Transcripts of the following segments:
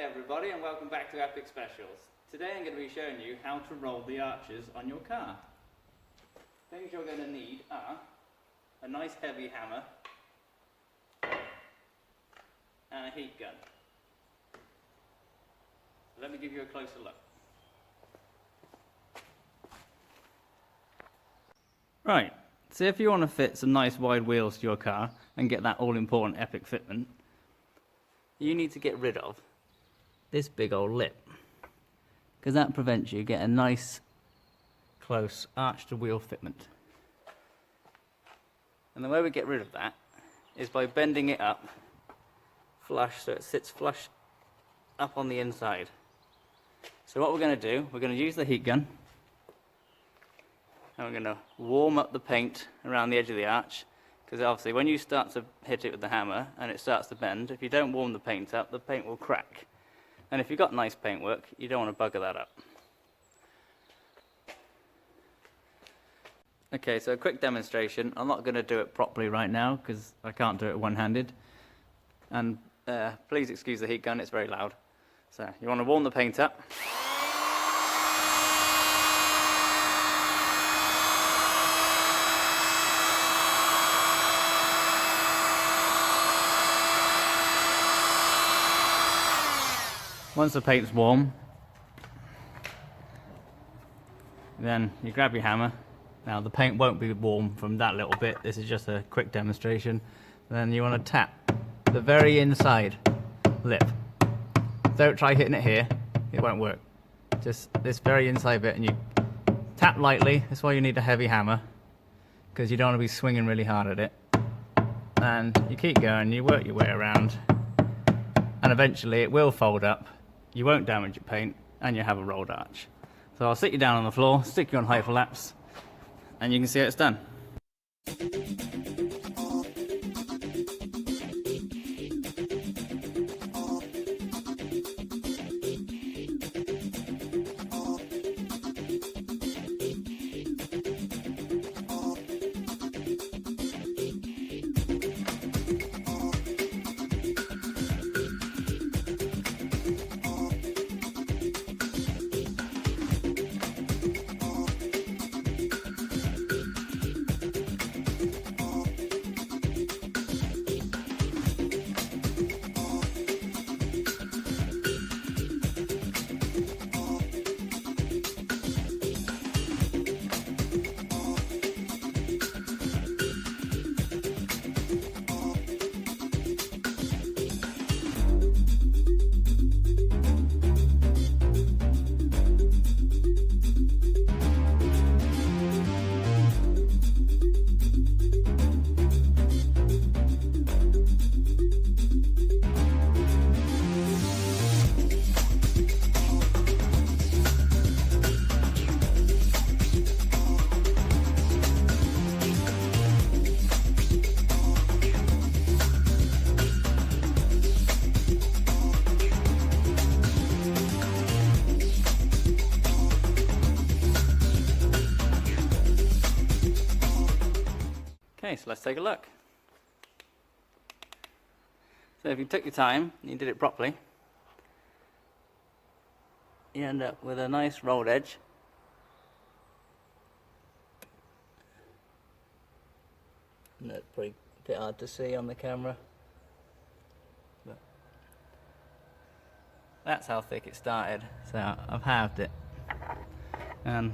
Hey everybody, and welcome back to Epic Specials. Today I'm going to be showing you how to roll the arches on your car. Things you're going to need are a nice heavy hammer and a heat gun. Let me give you a closer look. Right, so if you want to fit some nice wide wheels to your car and get that all-important Epic fitment, you need to get rid of this big old lip, because that prevents you getting a nice close arch to wheel fitment. And the way we get rid of that is by bending it up flush so it sits flush up on the inside. So what we're going to do, we're going to use the heat gun and we're going to warm up the paint around the edge of the arch, because obviously when you start to hit it with the hammer and it starts to bend, if you don't warm the paint up, the paint will crack. And if you've got nice paintwork, you don't want to bugger that up. Okay, so a quick demonstration. I'm not going to do it properly right now because I can't do it one-handed. And please excuse the heat gun, it's very loud. So you want to warm the paint up. Once the paint's warm, then you grab your hammer. Now the paint won't be warm from that little bit, this is just a quick demonstration. Then you want to tap the very inside lip. Don't try hitting it here, it won't work. Just this very inside bit, and you tap lightly. That's why you need a heavy hammer, because you don't want to be swinging really hard at it. And you keep going, you work your way around, and eventually it will fold up. You won't damage your paint, and you have a rolled arch. So I'll sit you down on the floor, stick you on hyperlapse, and you can see how it's done. Okay, so let's take a look. So if you took your time and you did it properly, you end up with a nice rolled edge. And that's probably a bit hard to see on the camera, but that's how thick it started. So I've halved it, and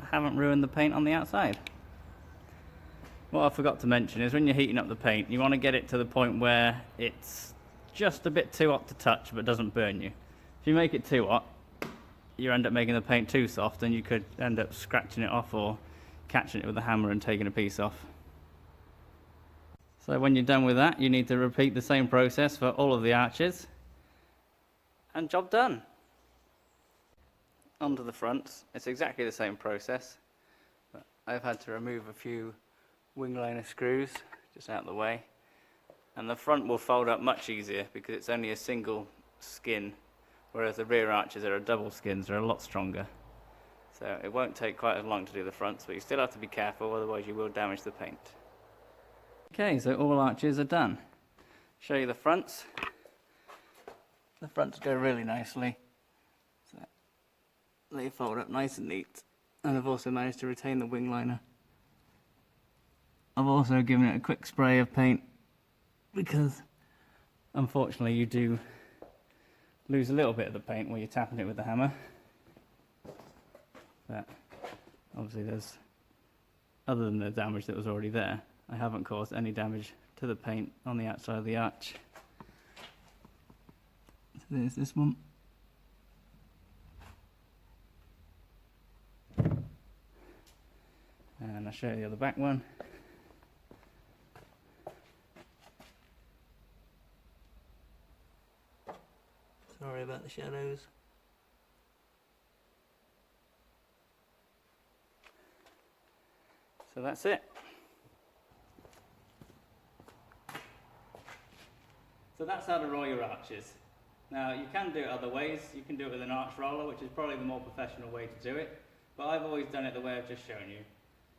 I haven't ruined the paint on the outside. What I forgot to mention is when you're heating up the paint, you want to get it to the point where it's just a bit too hot to touch but doesn't burn you. If you make it too hot, you end up making the paint too soft, and you could end up scratching it off or catching it with a hammer and taking a piece off. So when you're done with that, you need to repeat the same process for all of the arches, and job done. Onto the fronts, it's exactly the same process, but I've had to remove a few wing liner screws just out of the way, and the front will fold up much easier because it's only a single skin, whereas the rear arches are a double skins, they're a lot stronger. So it won't take quite as long to do the fronts, but you still have to be careful, otherwise you will damage the paint. Okay, so all arches are done. Show you the fronts. The fronts go really nicely. So they fold up nice and neat. And I've also managed to retain the wing liner. I've also given it a quick spray of paint because unfortunately you do lose a little bit of the paint when you're tapping it with the hammer. But obviously there's, other than the damage that was already there, I haven't caused any damage to the paint on the outside of the arch. So there's this one. And I'll show you the other back one. Sorry about the shadows. So that's it. So that's how to roll your arches. Now you can do it other ways. You can do it with an arch roller, which is probably the more professional way to do it. But I've always done it the way I've just shown you.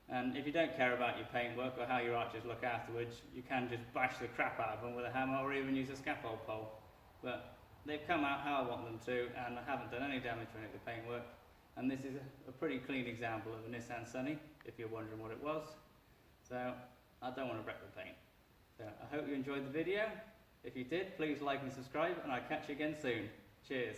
And if you don't care about your paintwork or how your arches look afterwards, you can just bash the crap out of them with a hammer or even use a scaffold pole. But they've come out how I want them to, and I haven't done any damage to any of the paintwork. And this is a pretty clean example of a Nissan Sunny, if you're wondering what it was. So I don't want to wreck the paint. So I hope you enjoyed the video. If you did, please like and subscribe, and I'll catch you again soon. Cheers.